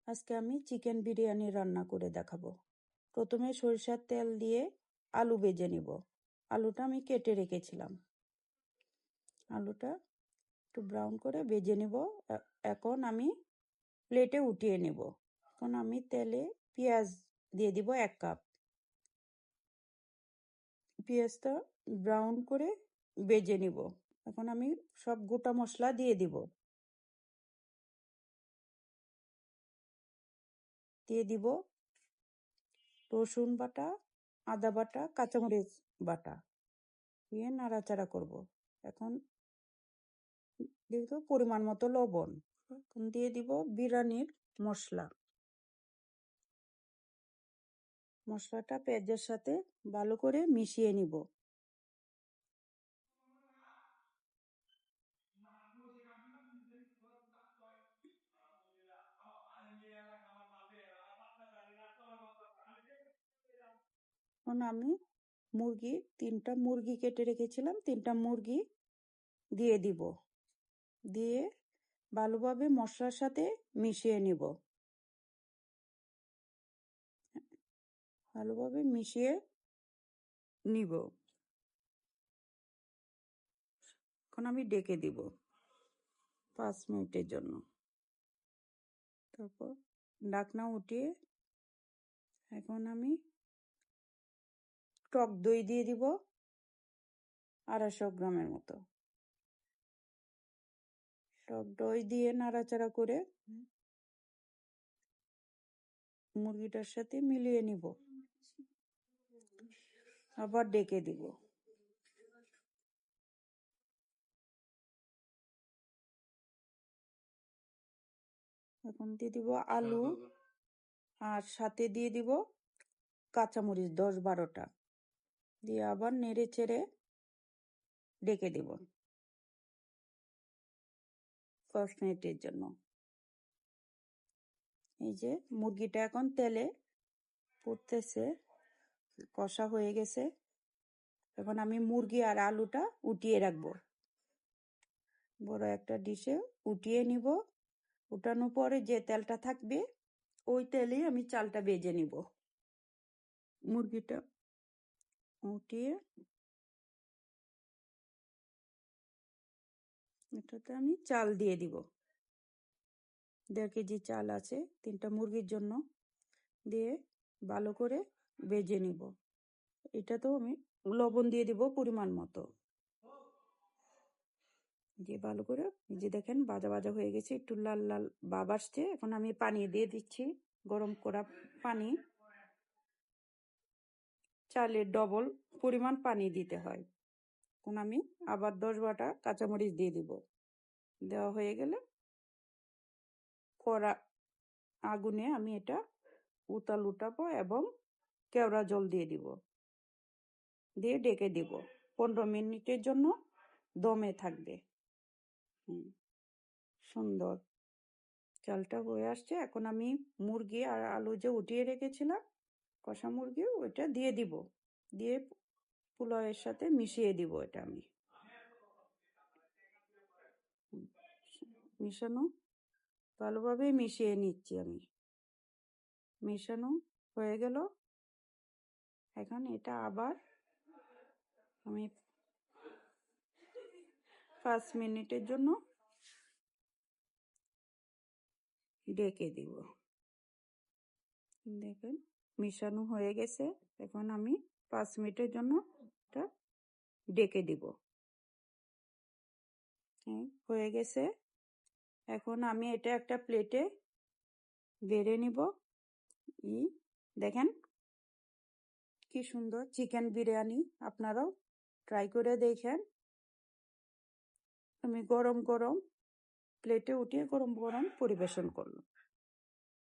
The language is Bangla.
আজকে আমি চিকেন বিরিয়ানি রান্না করে দেখাবো। প্রথমে সরিষার তেল দিয়ে আলু ভেজে নিব। আলুটা আমি কেটে রেখেছিলাম। আলুটা একটু ব্রাউন করে ভেজে নিব। এখন আমি প্লেটে উঠিয়ে নেব। এখন আমি তেলে পেঁয়াজ দিয়ে দিব 1 কাপ। পেঁয়াজটা ব্রাউন করে ভেজে নিব। এখন আমি সব গোটা মশলা দিয়ে দিব। দিয়ে দিব রসুন বাটা, আদা বাটা, কাঁচামরিচ বাটা দিয়ে নাড়াচাড়া করব। এখন দিয়ে দিব পরিমাণ মতো লবণ। এখন দিয়ে দিব বিরিয়ানির মশলা। মশলাটা পেঁয়াজের সাথে ভালো করে মিশিয়ে নিব। এখন আমি মুরগি 3টা মুরগি কেটে রেখেছিলাম, 3টা মুরগি দিয়ে দিব। দিয়ে ভালোভাবে মশলার সাথে মিশিয়ে নিব। ভালোভাবে মিশিয়ে নিব। এখন আমি ডেকে দিব 5 মিনিটের জন্য। তারপর ঢাকনা উঠিয়ে এখন আমি টক দই দিয়ে দিব 250 গ্রামের মতো। টক দই দিয়ে নাড়াচাড়া করে মুরগিটার সাথে মিলিয়ে নিব। আবার ডেকে দিব। এখন দিয়ে দিব আলু আর সাথে দিয়ে দিব কাঁচামরিচ 10-12টা দিয়ে আবার নেড়ে চেড়ে ডেকে দিব 5 মিনিটের জন্য। এই যে মুরগিটা এখন তেলে ফুটতেছে, কষা হয়ে গেছে। এখন আমি মুরগি আর আলুটা উঠিয়ে রাখবো। বড় একটা ডিশে উঠিয়ে নিব। উঠানোর পরে যে তেলটা থাকবে ওই তেলেই আমি চালটা ভেজে নিব। মুরগিটা উঠিয়ে এটাতে আমি চাল দিয়ে দিব। 1.5 কেজি চাল আছে 3টা মুরগির জন্য। দিয়ে ভালো করে ভেজে নিব। এটাতেও আমি লবণ দিয়ে দিব পরিমাণ মতো। দিয়ে ভালো করে যে দেখেন ভাজা ভাজা হয়ে গেছে, একটু লাল লাল ভাব আসছে। এখন আমি পানি দিয়ে দিচ্ছি, গরম করা পানি। চালের ডবল পরিমাণ পানি দিতে হয়। এখন আমি আবার 10-12টা কাঁচামরিচ দিয়ে দিব। দেওয়া হয়ে গেলে কড়া আগুনে আমি এটা উঠাবো এবং কেওড়া জল দিয়ে দিব। দিয়ে ডেকে দিব। 15 মিনিটের জন্য দমে থাকবে। সুন্দর চালটা হয়ে আসছে। এখন আমি মুরগি আর আলু যে উঠিয়ে রেখেছিলাম কষা মুরগি ওইটা দিয়ে দিব। দিয়ে পোলাওয়ের সাথে মিশিয়ে দিব। এটা আমি মিশানো ভালোভাবে মিশিয়ে নিচ্ছি। আমি মেশানো হয়ে গেল। এখন এটা আবার আমি 5 মিনিটের জন্য ডেকে দিব। দেখেন মিশানো হয়ে গেছে। এখন আমি 5 মিনিটের জন্য এটা ডেকে দিব। হয়ে গেছে। এখন আমি এটা একটা প্লেটে বেড়ে নিব। দেখেন কি সুন্দর চিকেন বিরিয়ানি। আপনারাও ট্রাই করে দেখেন। আমি গরম গরম প্লেটে উঠিয়ে গরম গরম পরিবেশন করলাম।